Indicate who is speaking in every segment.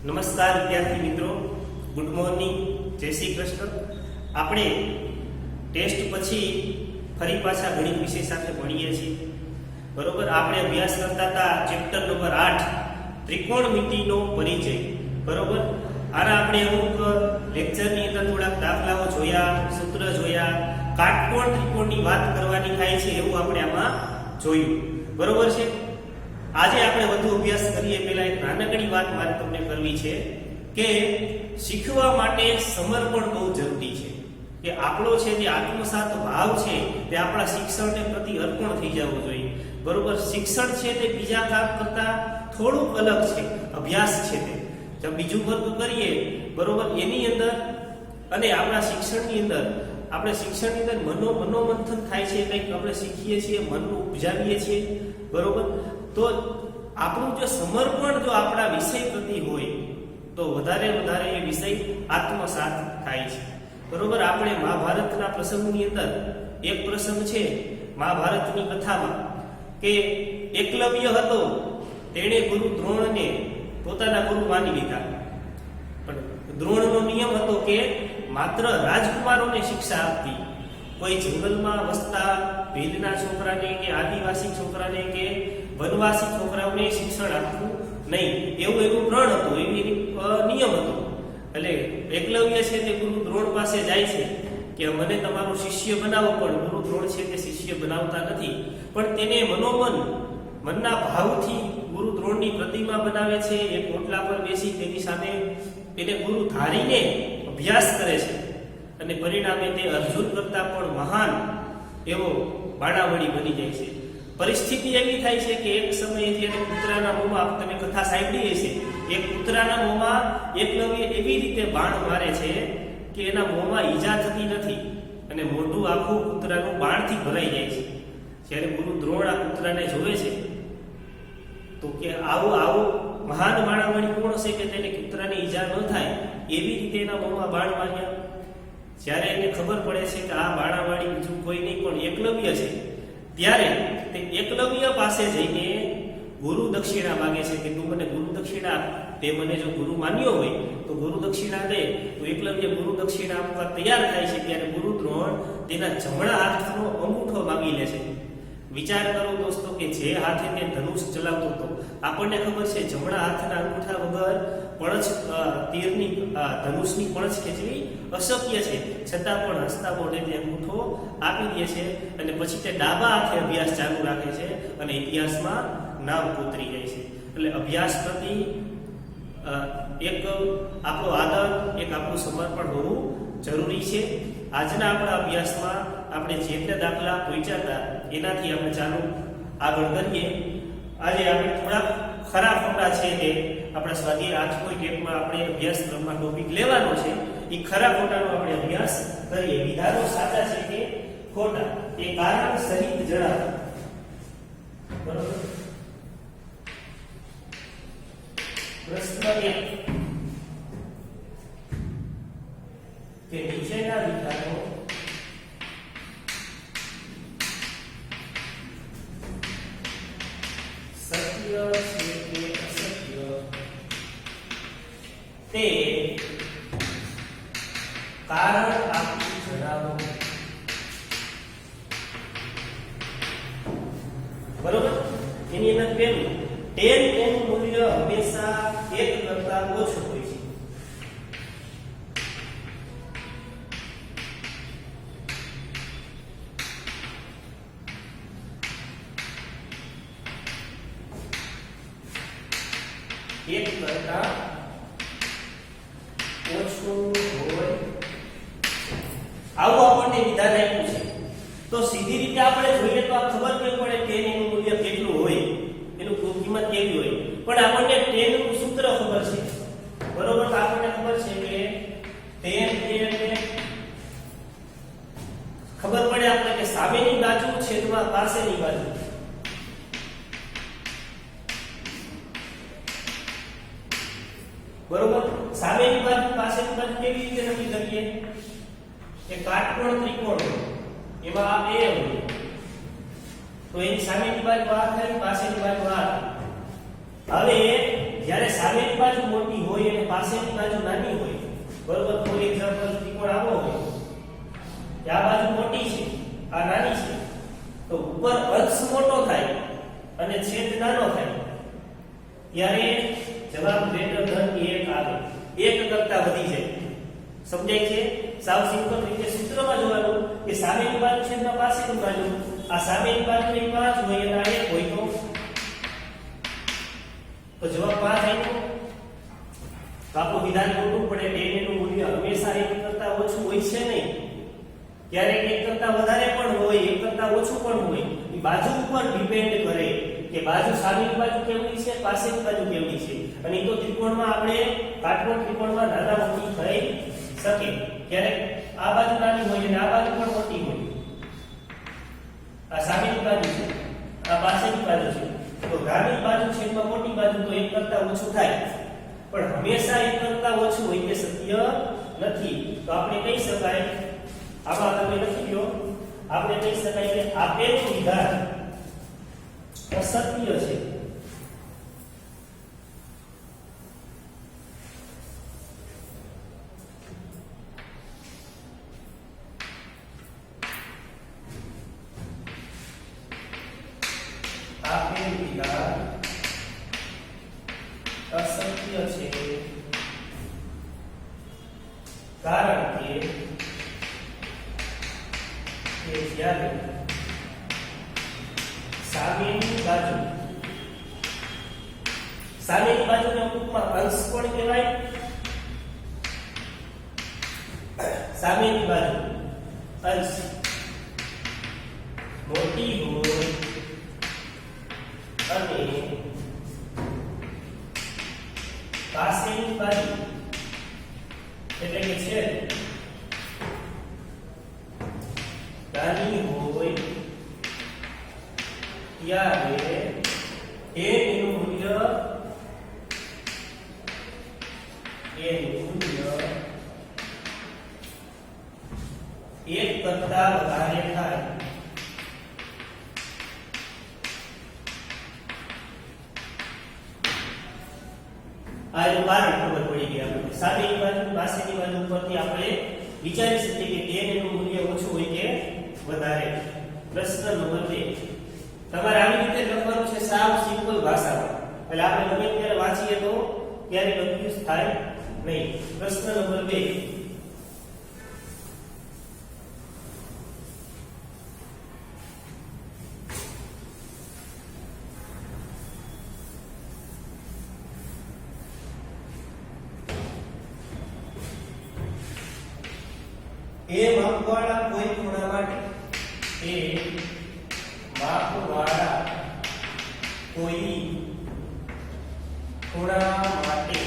Speaker 1: નમસ્કાર વિદ્યાર્થી મિત્રો, ગુડ મોર્નિંગ, જય શ્રી કૃષ્ણ. આપણે ટેસ્ટ પછી ફરી પાછા ગણિત વિષય સાથે ભણીએ છીએ. બરોબર, આપણે અભ્યાસ કરતા હતા ચેપ્ટર નંબર 8 ત્રિકોણમિતિનો પરિચય. બરોબર, આના આપણે અમુક લેક્ચરની અંદર થોડાક દાખલાઓ જોયા, સૂત્ર જોયા, કાટકોણ ત્રિકોણની વાત કરવાની થાય છે એવું આપણે આમાં જોયું. બરોબર છે. આજે આપણે વધુ અભ્યાસ કરીએ પહેલા એક નાનકડી વાત મારે તમને કરવી છે કે શીખવા માટે સમર્પણ બહુ જરૂરી છે. કે આપણો છે જે આત્મસાત ભાવ છે તે આપણા શિક્ષણને પ્રતિ અર્પણ થઈ જવું જોઈએ. બરોબર, શિક્ષણ છે તે બીજા કામ કરતા થોડુંક અલગ છે. અભ્યાસ છે તે જો બીજું વર્ગ કરીએ, બરોબર, એની અંદર અને આપણા શિક્ષણની અંદર મનોમંથન થાય છે, કંઈક આપણે શીખીએ છીએ, મનનું ઉપજાવીએ છીએ. બરોબર, તો આપણું જો સમર્પણ જો આપણા વિષય પ્રતિ હોય તો વધારે એ વિષય આત્મસાત થાય છે. બરોબર, આપણે મહાભારતના પ્રસંગની અંદર એક પ્રસંગ છે મહાભારતની કથામાં કે એકલવ્ય હતો, તેણે ગુરુ દ્રોણને પોતાના ગુરુ માની લીધા. પણ દ્રોણનો નિયમ હતો કે માત્ર રાજકુમારોને શિક્ષા આપવી, કોઈ જંગલમાં વસતા ભીલના છોકરાને કે આદિવાસી છોકરાને કે વનવાસી છોકરાઓને શિક્ષણ આપવું નહીં, એવું પ્રણ હતું, એવી નિયમ હતો. એટલે એકલવ્ય છે તે ગુરુ દ્રોણ પાસે જાય છે કે મને તમારો શિષ્ય બનાવો, પણ ગુરુ દ્રોણ છે તે શિષ્ય બનાવતા નથી. પણ તેને મનના ભાવથી ગુરુ દ્રોણની પ્રતિમા બનાવે છે. એક ઓટલા પર બેસી તેની સામે એને ગુરુ ધારીને અભ્યાસ કરે છે અને પરિણામે તે અર્જુન કરતા પણ મહાન એવો બાણાવળી બની જાય છે. પરિસ્થિતિ એવી થાય છે કે એક સમયે જ્યારે કૂતરાના મોંમાં, તમે કથા સાંભળી હશે, એક કૂતરાના મોંમાં એકલવ્ય એવી રીતે બાણ મારે છે કે એના મોંમાં ઈજા થતી નથી અને મોઢું આખું કૂતરાનું બાણથી ભરાઈ જાય છે. જ્યારે ગુરુ દ્રોણ આ કૂતરાને જોવે છે તો કે આવો મહાન બાણાવળી કોણ છે કે તેને કૂતરાને ઈજા ન થાય એવી રીતે એના મોંમાં બાણ માર્યા. જ્યારે એને ખબર પડે છે કે આ બાણાવાળી બીજું કોઈ નહીં પણ એકલવ્ય છે, ત્યારે તે એકલવ્ય પાસે જઈને ગુરુ દક્ષિણા માંગે છે કે તું મને ગુરુ દક્ષિણા આપ. તે મને જો ગુરુ માન્યો હોય તો ગુરુ દક્ષિણા દે. તો એકલવ્ય ગુરુ દક્ષિણા આપવા તૈયાર થાય છે ત્યારે ગુરુ દ્રોણ તેના જમણા હાથનો અંગૂઠો માંગી લે છે. વિચાર કરો દોસ્તો કે જે હાથે તે ધનુષ ચલાવતો હતો, આપણને ખબર છે જમણા હાથના અંગૂઠા વગર તીરની ધનુષની પણછ ખેંચવી અશક્ય છે, છતાં પણ હસતા મોઢે તે અંગૂઠો આપી દે છે અને પછી તે ડાબા હાથે અભ્યાસ ચાલુ રાખે છે અને ઇતિહાસમાં નામ કોતરી જાય છે. એટલે અભ્યાસ પ્રતિ એક આપણો આદર, એક આપણું સમર્પણ હોવું જરૂરી છે. આજના આપણા અભ્યાસમાં આપણે જેટલા દાખલા પૂછ્યા હતા એનાથી આપણે ચાલુ આગળ કરીએ. આજે આપણે થોડા ખરા ખોટા છે તે આપણા સ્વાધ્યાય 8.1માં આપણે અભ્યાસક્રમમાં ટોપિક લેવાનો છે. એ ખરા ખોટાનો આપણે અભ્યાસ કરીએ. વિધાનો સાચા છે કે ખોટા એ કારણ સહિત જણાવો. બરોબર, પ્રશ્ન 1 કે નીચેના વિધાનો સત્ય છે કે અસત્ય તે કારણ આપી જણાવો. બરોબર, એની અંદર પેલું tan નું મૂલ્ય હંમેશા 1 કરતા ઓછું હોય છે. એક કરતા ઓછું હોય આવું આપણને વિધાન આપ્યું છે. તો સીધી રીતે આપણે જોઈએ તો આ ખબર કેમ પડે કે એનું મૂલ્ય કેટલું હોય, એનું કિંમત કેવી હોય. પણ આપણને tan નું સૂત્ર ખબર છે. બરોબર, તો આપણને ખબર છે કે tan એટલે ખબર પડે આપણે કે સામેની બાજુ છેદમાં પાસેની બાજુ. બરોબર, સામેની બાજુ પાસેની બાજુ કેવી રીતે નક્કી કરીએ કે કાટકોણ ત્રિકોણ એમાં આ A હોય તો એની સામેની બાજુ આ થાય, પાસેની બાજુ આ. હવે જ્યારે સામેની બાજુ મોટી હોય અને પાસેની બાજુ નાની હોય, બરોબર, ફોર એક્ઝામ્પલ ત્રિકોણ આવો હોય કે આ બાજુ મોટી છે, આ નાની છે, તો ઉપર અંશ મોટો થાય અને છેદ નાનો થાય ત્યારે જવાબ ગ્રેટર ધન 1 આવે, 1 કરતા વધી જાય. સમજાય છે? સાવ સિમ્પલ રીતે સૂત્રમાં જોવાનું કે સામેની બાજુ છેદમાં પાસેની બાજુ, આ સામેની બાજુની 5 હોય અને આ 1 હોય તો જવાબ 5 આવ્યો. તો આપણું વિધાન ખોટું પડે. tan નું મૂલ્ય હંમેશા 1 કરતા ઓછું હોય છે નહીં, ક્યારેક 1 કરતા વધારે પણ હોય, 1 કરતા ઓછું પણ હોય. એ બાજુ ઉપર ડિપેન્ડ કરે કે બાજુ સામેની બાજુ કેવડી છે, પાસેની બાજુ કેવડી છે. અને એ તો ત્રિકોણમાં આપણે કાટકોણ ત્રિકોણમાં નાના મોટી થઈ શકે. ક્યારેક આ બાજુ નાની હોય અને આ બાજુ પણ મોટી હોય. આ સામેની બાજુ છે, આ પાસેની બાજુ છે, તો નાની બાજુ છેદમાં મોટી બાજુ તો 1 કરતા ઓછું થાય, પણ હંમેશા 1 કરતા ઓછું હોય તે સત્ય નથી. તો આપણે કહી શકાય, આમાં તમે લખી લો, આપણે કહી શકાય કે આપેલું વિધાન અસત્ય છે. આપેલું વિધાન અસત્ય છે કારણ કે જ્યારે સામેની બાજુને ટૂંકમાં અંશ પણ કહેવાય. સામેની બાજુ અંશ મોટી હોય અને પાસેની બાજુ એટલે કે છેદ નાની હોય ત્યારે એનું મૂલ્ય 1 કરતા વધારે થાય. આ એનું કારણ ખબર પડી ગઈ આપણે. સામેની બાજુ પાસેની બાજુ ઉપરથી આપણે વિચારી શકીએ કે tan એનું મૂલ્ય ઓછું હોય કે વધારે. પ્રશ્ન નંબર 2 તમારે આવી રીતે લખવાનું છે, સાવ સિમ્પલ ભાષામાં, એટલે આપણે ગમે ત્યારે વાંચીએ તો ક્યારે કન્ફ્યુઝ થાય નહીં. પ્રશ્ન નંબર 2 એ માપવાળા કોઈ ખૂણા માટે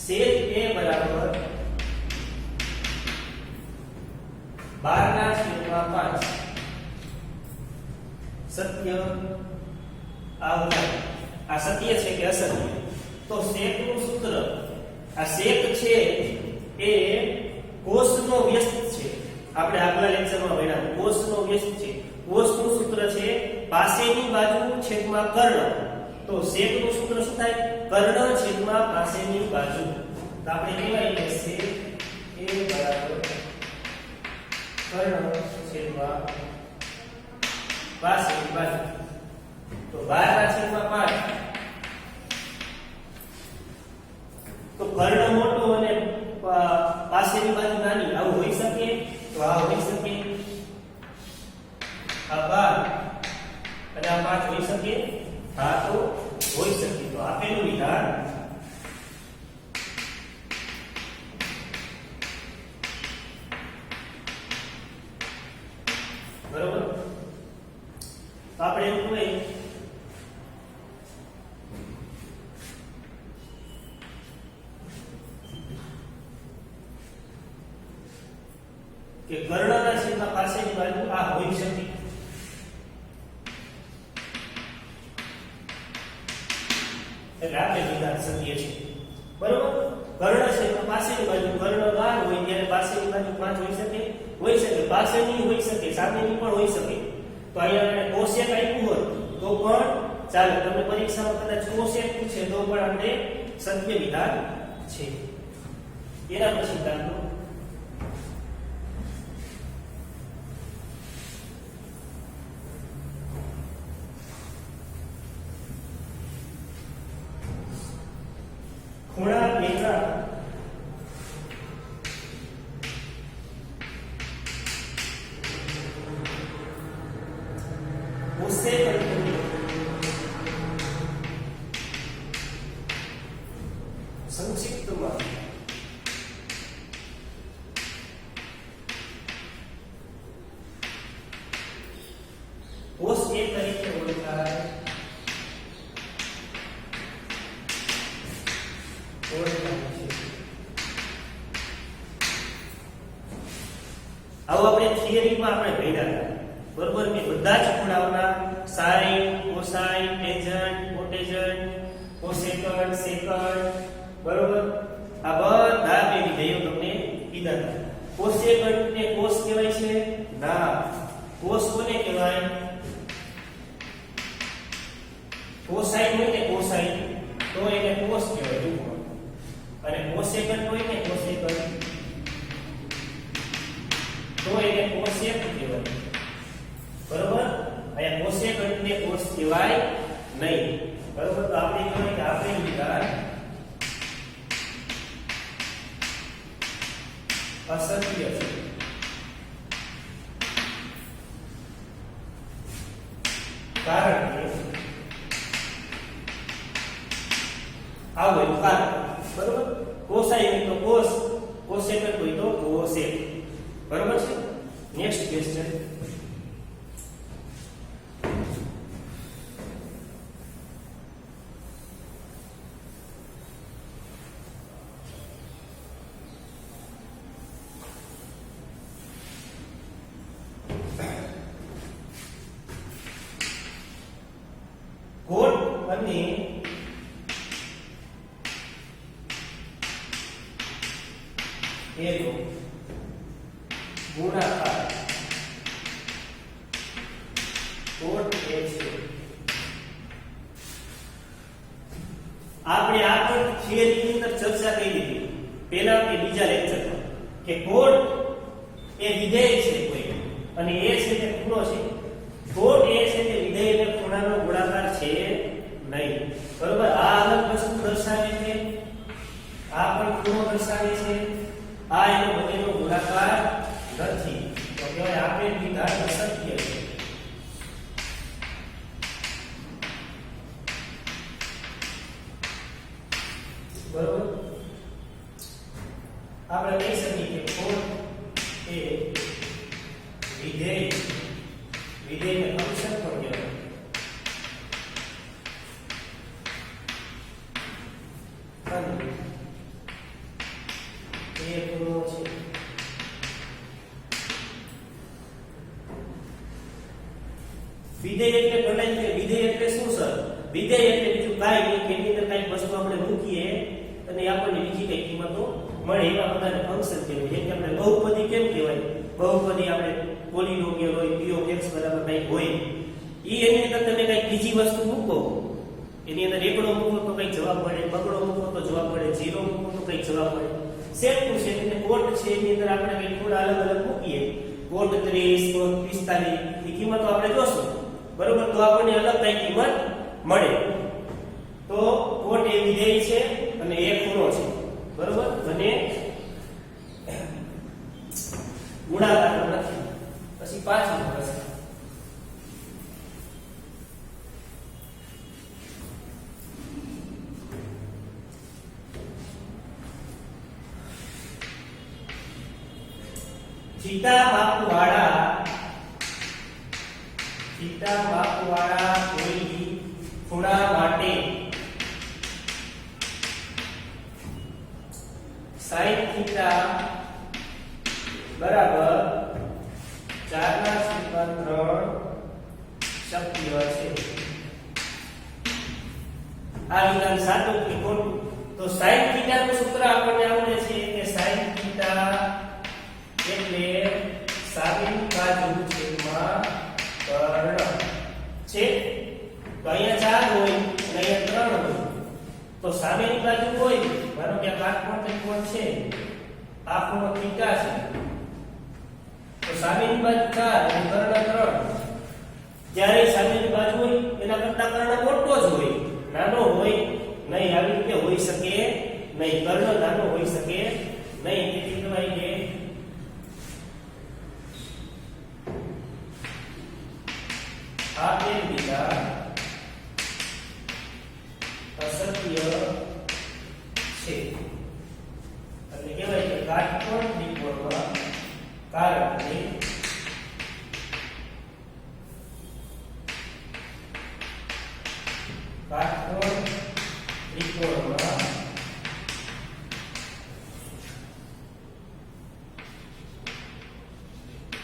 Speaker 1: છેદ a બરાબર 12/5 સત્ય આવતા. આ સત્ય છે કે અસત્ય? તો શેકનું સૂત્ર, આ શેક છે એ કોષનો વ્યસ્ત છે. આપણે આગલા લેક્ચરમાં ભણ્યા કોષનો વ્યસ્ત છે. કોષનું સૂત્ર છે પાસેની બાજુ છેદમાં કર્ણ. તો શેકનું સૂત્ર શું થાય? કર્ણ છેદમાં પાસેની બાજુ. તો આપણે કહેવાય કે શેક a બરાબર કર્ણ છેદમાં પાસેની બાજુ. તો 12/5 તો કર્ણ મોટો અને પાસેની બાજુ નાની, આવું હોઈ શકે? તો આ હોઈ શકે. આ 12 અને આ 5 હોઈ શકે? હા, તો હોઈ શકે. તો આપેલું વિધાન બરોબર. તો આપણે એવું કહીએ કે કર્ણના છેદમાં પાસેની બાજુ આ હોઈ શકે. એટલે આપણે વિધાન સત્ય છે. બરોબર. કર્ણ છેદમાં પાસેની બાજુ, કર્ણ 12 હોય ત્યારે પાસેની બાજુ 5 હોઈ શકે? હોઈ શકે. પાસેની હોઈ શકે, સામેની પણ હોઈ શકે. તો અહીંયા કોષેક આપ્યું હોત તો પણ ચાલો તમને પરીક્ષામાં કદાચ કોસેક પૂછે તો પણ આપણે સત્ય વિધાન છે. એના પછી દાખલો ખૂણા એના કોસેક સંક્ષિપ્તમાં કોસ એ તરીકે ઓળખાય છે. આવો આપણે થિયરીમાં આપણે ભણ્યા હતા બરોબર કે બધા જ ખૂણાઓના સાઇન કોસાઇન ટેન્જન્ટ કોટેજન્ટ કોસેકન્ટ સેકન્ટ બરોબર આ બધા બે વિધેયો તમને કીધા હતા. કોસેકન્ટ ને કોસ કહેવાય છે ના કોસ કોને કહેવાય કોસાઇન હોય ને કોસાઇન તો એને કોસ કહેવાય અને કોસેકન્ટ હોય ને કોસેકન્ટ તો એને કોસેક કહેવાય બરોબર. અહીંયા કોસેકન્ટ ને કોસ કહેવાય નહીં બરોબર. તો આપણે કહેવાય કે આપેલ વિધાન અસત્ય છે કારણ કે આવું હોય કારણ બરોબર. કોસાઇન હોય તો કોસ કોસેકન્ટ હોય તો કોસેક બરોબર છે. નેક્સ્ટ ક્વેશ્ચન કોટ અને એનો ગુણાકાર કોટ એ છે. આપણે આ પણ થિયરીની અંદર ચર્ચા કરી લીધી પહેલા કે બીજા લેક્ચરમાં કે કોટ એ વિધેય છે કોઈ અને એ છે તે ખૂણો છે. કોટ એ છે તે વિધેય અને ખૂણાનો ગુણાકાર છે નહીં બરોબર. આ અલગ વસ્તુ દર્શાવે છે આ પણ ખૂણો દર્શાવે છે આ એનો બંનેનો ગુણાકાર નથી તો કહેવાય આપેલ વિધાન અસત્ય છે બરોબર. આપણે કહી શકીએ કે કોટ એ વિધેય વિધેયને ફંક્શન પણ કહેવાય અને એ ખૂણો છે. વિધેય એટલે ગણાય કે વિધેય એટલે શું સર વિધેય એટલે બીજું કાંઈ નહીં કે એની અંદર કાંઈક વસ્તુ આપણે મૂકીએ અને આપણને બીજી કઈ કિંમતો મળે એવા બધાને ફંક્શન કહેવાય. જેમ કે આપણે બહુપદી કેમ કહેવાય બહુપદી આપણે પોલિનોમિયલ હોય p(x) બરાબર કંઈક હોય ઈ એની અંદર તમે કંઈક બીજી વસ્તુ મૂકો એની અંદર એકડો મૂકો તો કંઈક જવાબ મળે બગડો મૂકો તો જવાબ મળે ઝીરો મૂકો તો કંઈક જવાબ મળે. સેમ ટુ સેમ એટલે કોટ છે એની અંદર આપણે કંઈક થોડા અલગ અલગ મૂકીએ કોટ 30 કોટ 45 ની કિંમતો આપણે જોશું બરોબર તો આપણને અલગ કંઈક કિંમત મળે. તો કોટ એ વિધેય છે અને એ ખૂણો છે બરોબર અને ગુણાકાર નથી. પછી પાછું પ્રશ્ન થીટા માપવાળા કોઈ ખૂણા માટે sin થીટા બરાબર 4/3 શક્ય છે. આ વિધાન સાચું કે ખોટું? તો sin થીટા નું સૂત્ર આપણને આવડે છે કે sin થીટા એટલે સામેની બાજુ છેદમાં કર્ણ છે તો અહીંયા 4 હોય અને અહીંયા 3 હોય તો સામેની બાજુ હોય માનો કે આ કાટકોણ ત્રિકોણ છે આ ખૂણો થીટા છે તો સામેની બાજુ 4 અને કર્ણ 3 જ્યારે સામેની બાજુ હોય એના કરતા કર્ણ મોટો જ હોય નાનો હોય નહીં આવી રીતે હોઈ શકે નહીં કર્ણ નાનો હોઈ શકે નહીં તેથી કહેવાય કે આપેલ દિશા અસત્ય છે એટલે કહેવાય કે કાટકોણ ત્રિકોણમાં કારણ કે કાટકોણ ત્રિકોણમાં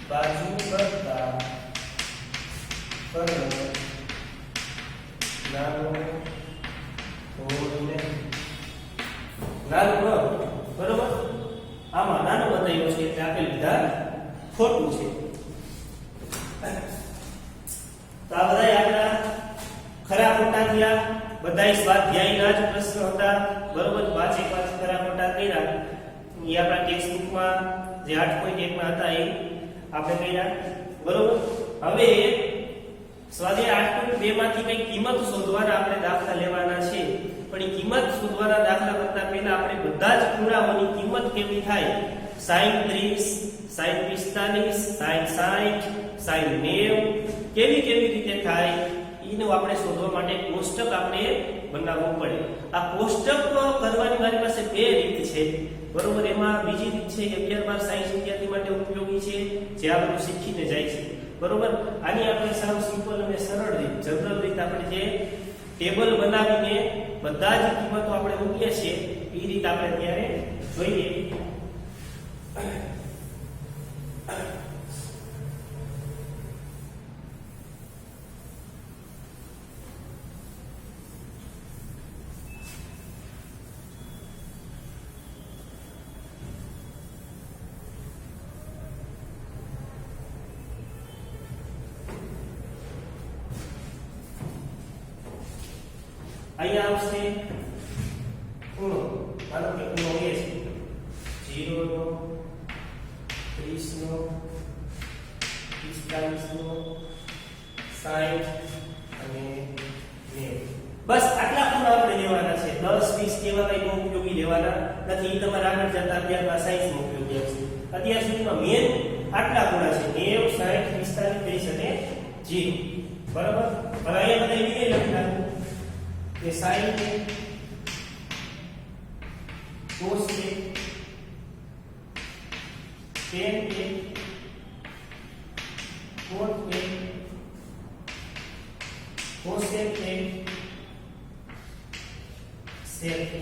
Speaker 1: બાજુ કરતા કર્ણ નાનો હોય ને નાનો બરોબર આમાં નાનો બતાવ્યો છે એટલે આપેલ વિધાન ખોટું છે તો આ બધા આપણા ખરા ખોટા થયા બધાય સ્વાધ્યાયના જ પ્રશ્નો હતા બરોબર પાંચે પાંચ ખરા ખોટા કર્યા એ આપણા ટેક્સ્ટબુકમાં જે 8.1 માં હતા એ આપણે કર્યા બરોબર હવે સ્વાધ્યાય 8.2 માંથી કઈ કિંમત શોધવાના આપણે દાખલા લેવાના છે પણ એ કિંમત શોધવાના દાખલા કરતા પહેલા આપણે બધા જ ખૂણાઓની કિંમત કેવી થાય sin 30 sin 45 sin 60 sin 90 કેવી રીતે થાય એનું આપણે શોધવા માટે કોષ્ટક આપણે બનાવવું પડે આ કોષ્ટક કરવાની મારી પાસે બે રીત છે બરોબર એમાં બીજી રીત છે કે 11 બાર સાયન્સ વિદ્યાર્થી માટે ઉપયોગી છે જે આ બધું શીખીને જાય છે બરોબર આની આપણે સાવ સિમ્પલ અને સરળ રીત જનરલ રીત આપણે જે ટેબલ બનાવીને બધા જ કિંમતો આપણે મૂકીએ છીએ એ રીત આપણે અત્યારે જોઈએ અહીંયા આવશે ખૂણો માનો કે ખૂણો એ છે 0 નો 30 નો 45 નો 60 અને 90 બસ આટલા ખૂણા આપણે લેવાના છે 10 20 કેવા કઈ ઉપયોગી લેવાના નથી તમારે આગળ જતા ત્યારબાદ સાયન્સમાં ઉપયોગી આવશે અત્યાર સુધીમાં મેન આટલા ખૂણા છે 90 60 45 30 અને 0 બરાબર હવે અહીંયા બધા વિધેય લખી નાખો ये sin के cos के tan के cot के cosec के sec के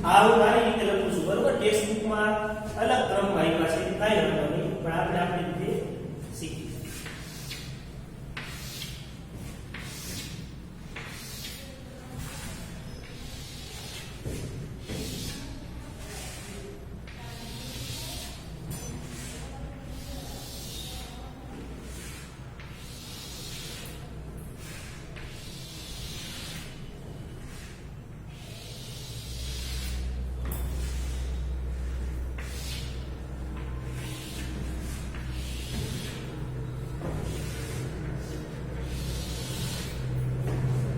Speaker 1: આ હું મારી રીતે લખું છું બરોબર ટેક્સ્ટ બુકમાં અલગ ક્રમમાં આવ્યા છે કાંઈ વાંધો નહીં પણ આપણે આપણી રીતે શીખી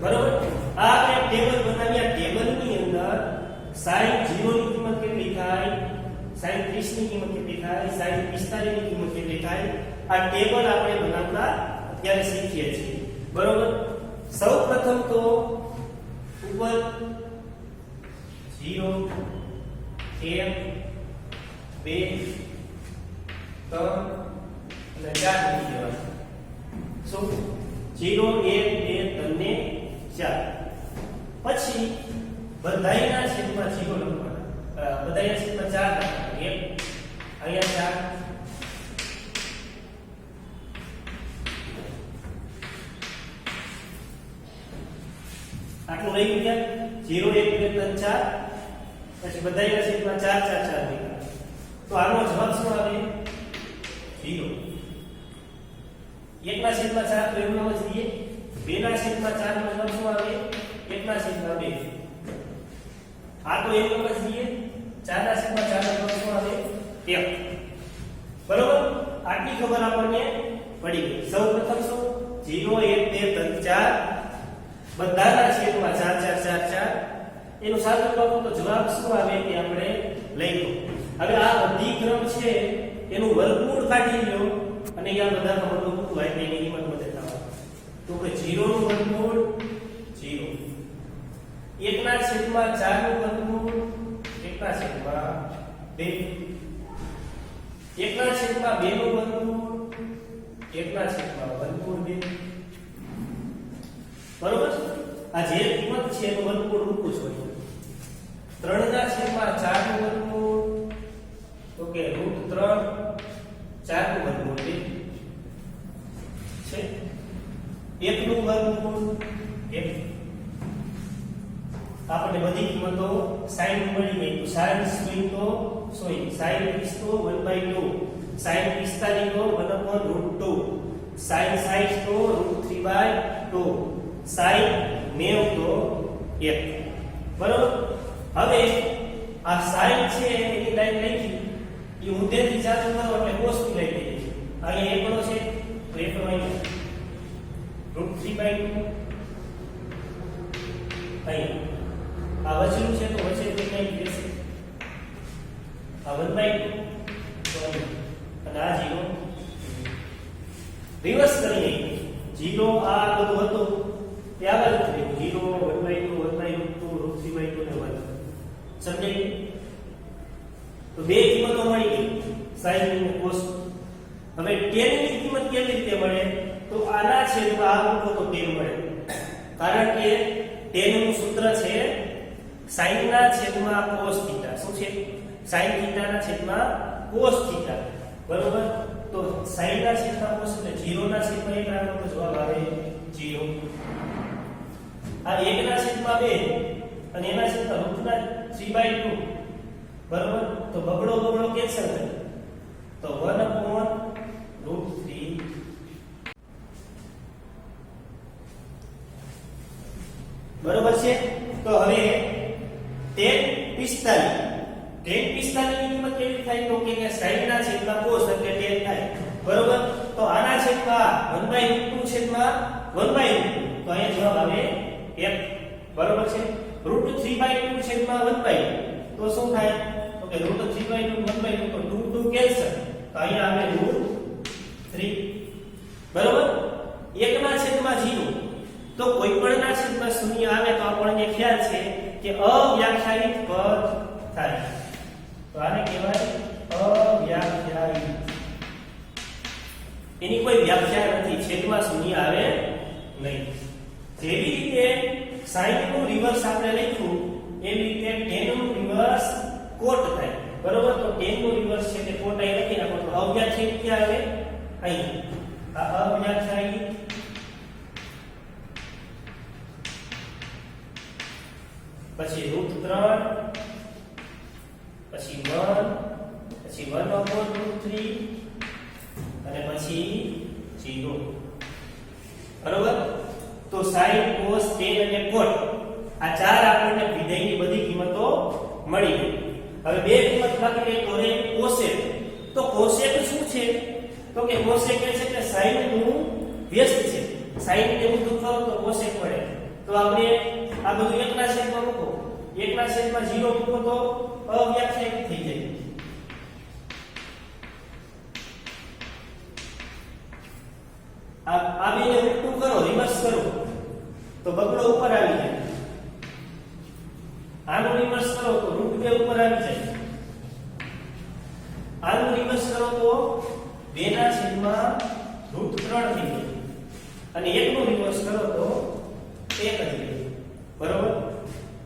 Speaker 1: બરોબર આ આપણે ટેબલ બનાવ્યા ટેબલની અંદર sin 0 ની કિંમત કેટલી થાય sin 30 ની કિંમત કેટલી થાય sin 45 ની કિંમત કેટલી થાય આ ટેબલ આપણે બનાવતા અત્યારે શીખીએ છીએ બરોબર સૌપ્રથમ તો ઉપર 0 1 2 3 અને 4 મૂકી દેવાના શું 0 1 2 3 ને 4 પછી બધાયના છેદમાં 0 લખવાના બધાયના છેદમાં 4 લખવાના 1 અહીંયા 4 આટલું રહી ગયા 0 1 2 3 4 પછી બધાયના છેદમાં 4 4 4 લખ્યા તો આનો જવાબ શું આવે 0 1 ના છેદમાં 4 તો એમનો જ લઈએ 2 ના છેદમાં 4 નો જવાબ શું આવે 1 ના છેદમાં 2 આ તો એમનો જ લઈએ 4 ના છેદમાં 4 નો જવાબ શું આવે 1 બરોબર આટલી ખબર આપણને પડી ગઈ સૌપ્રથમ શું 0 1 2 3 4 બધાના છેદમાં 4 4 4 4 એનું સાદું આપો તો જવાબ શું આવે તે આપણે લઈશું હવે આ બધી ક્રમ છે એનું વર્ગમૂળ કાઢી લ્યો અને આ બધાનો વર્ગ મૂકો એટલે એની કિંમત વધે થાય તો કે 0 નું વર્ગમૂળ 0 1 ના છેદમાં 4 નું વર્ગમૂળ 1 ના છેદમાં 2 1 ના છેદમાં 2 નું વર્ગમૂળ 1 ના છેદમાં વર્ગમૂળ 2 બરોબર આ જે કિંમત છે એનું વર્ગમૂળ મૂકવું જોઈએ 3 ના છેદમાં 4 નું વર્ગમૂળ તો કે √3 4 નું વર્ગમૂળ છે 1 નું વર્ગમૂળ 1 આપણે બધી કિંમતો sin મળી ગઈ તો sin સ્ક્વેર તો sin 20 તો 1/2 sin 45 તો 1/√2 sin 60 તો √3/2 sin 90 તો 1 બરોબર હવે આ sin છે એની લાઈન લખી એ ઊંધેથી ચાલુ કરો એટલે cos ની લાઈન લઈ જશે અહીંયા એકડો છે તો એકડો અહીંયા √3/2 અહીંયા આ વચ્ચેનું છે તો વચ્ચેનું કંઈ રહેશે આ 1/2 તો અને આ 0 રિવર્સ કરી દઈએ 0 આ બધું હતું તે આગળ થયું 0 1/2 1/2 √3/2 ને 1 સમજાય તો બે કિંમતો મળી ગઈ sin અને cos હવે tan ની કિંમત કેવી રીતે મળે તો આના છેદમાં આ મૂકો તો tan મળે કારણ કે tan નું સૂત્ર છે sin ના છેદમાં cos θ શું છે sin θ ના છેદમાં cos θ બરોબર તો sin ના છેદમાં cos એટલે 0 ના છેદમાં 1 રાખો તો જવાબ આવે 0 આ 1 ના છેદમાં 2 અને એના છેદમાં √3/2 બરોબર તો બગડો કેન્સલ થાય તો 1/√3 બરોબર છે તો હવે tan 45 ની કિંમત કેવી થાય તો કે sin ના છેદમાં cos એટલે tan થાય બરોબર તો આના છેદમાં 1/√2 છેદમાં 1/√2 તો અહીંયા જવાબ આવે 1 બરોબર છે √3/2 છેદમાં 1/2 તો શું થાય તો કે √3/2 1/2 તો 2 કેન્સલ તો અહીંયા આવે √3 બરોબર 1 ના છેદમાં 0 તો કોઈ પણ ના છેદમાં શૂન્ય આવે તો આપણને ખ્યાલ છે કે અવ્યાખ્યાયિત પદ થાય તો આને કહેવાય અવ્યાખ્યાયિત એની કોઈ વ્યાખ્યા નથી છેદમાં શૂન્ય આવે નહીં જેવી રીતે sin નું રિવર્સ આપણે લખ્યું એવી રીતે tan નું રિવર્સ કોટ થાય બરોબર તો tan નું રિવર્સ છે તે કોટ અહીં લખી નાખો તો અવ્યાખ્યાયિત ક્યાં આવે અહીં આ અવ્યાખ્યાયિત પછી √3 પછી 1 પછી 1/√3 અને પછી 0 બરોબર તો sin cos tan અને cot આ ચાર આપણને વિધેયની બધી કિંમતો મળી ગઈ હવે બે કિંમત બાકી રહી તો રે cosec તો cosec શું છે તો કે cosec એ છે કે sin નું વ્યસ્ત છે sin ને હું દૂર કરો તો cosec મળે તો આપણે આ બધું 1 ના છેદમાં મૂકો 1 ના છેદમાં 0 મૂકો તો અવ્યાખ્યાયિત થઈ જાય આ બેને ઉલટું કરો રિવર્સ કરો તો બગડો ઉપર આવી જાય આનું રિવર્સ કરો તો √2 ઉપર આવી જાય આનું રિવર્સ કરો તો 2 ના છેદમાં √3 થઈ જાય અને 1 નું રિવર્સ કરો તો 1 થઈ જાય બરોબર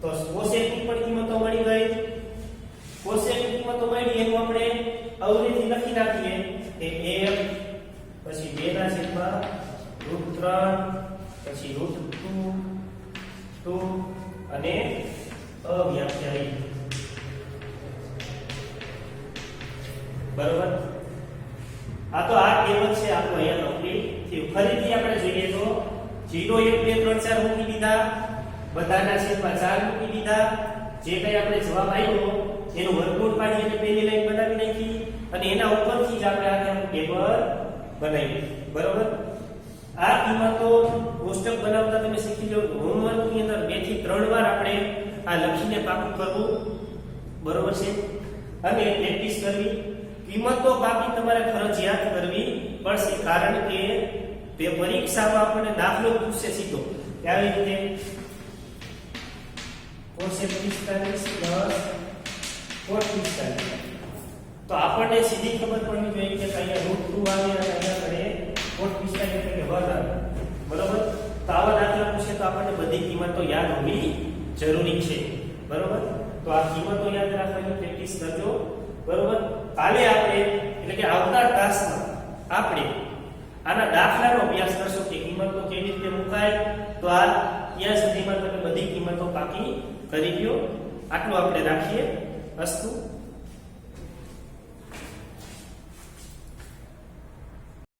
Speaker 1: તો cosec ની પણ કિંમતો મળી ગઈ cosec ની કિંમતો મળી એનું આપણે અવરીથી લખી નાખીએ કે 1 પછી 2 ના છેદમાં √3 પછી √2 અને અવ્યાખ્યાયિત બરોબર આ તો આ કહેવત છે આપણું અહીંયા કમ્પ્લીટ થયું ફરીથી આપણે જોઈએ તો 0 1 2 3 4 મૂકી દીધા, બધાના છેદમાં 4 મૂકી દીધા, જે કઈ આપણે જવાબ આવ્યો એનું વર્ગમૂળ પાડી અને પહેલી લાઈન બનાવી નાખી અને એના ઉપરથી જ આપણે આખું ટેબલ બનાવ્યું. બરોબર? આ કિંમતો કોષ્ટક બનાવતા તમે શીખી લો. હોમવર્કની અંદર 2 થી 3 વાર આપણે આ લખીને પાકું કરવું. બરોબર છે? અને પ્રેક્ટિસ કરવી. કિંમતો પાકી તમારે ફરજિયાત કરવી પડશે, કારણ કે તે પરીક્ષામાં આપણને દાખલો પૂછશે સીધો. આવી રીતે cos 45 cos 45, તો આપણને સીધી ખબર પડવી જોઈએ કે અહીંયા √2 આવે અને અહીંયા ઘરે cos 45 એટલે કે 1 આવે. બરોબર? તો આવા દાખલા પૂછે તો આપણને બધી કિંમતો યાદ હોવી જરૂરી છે. બરોબર? તો આ કિંમતો યાદ રાખવાની પ્રેક્ટિસ કરજો. બરોબર? કાલે આપણે એટલે કે આવતા ક્લાસમાં આપણે આના દાખલાનો અભ્યાસ કરશું કે કિંમતો કેવી રીતે મુકાય. તો આ ત્યાં સુધીમાં તમે બધી કિંમતો પાકી કરી લ્યો. આટલું આપણે રાખીએ. અસ્તુ.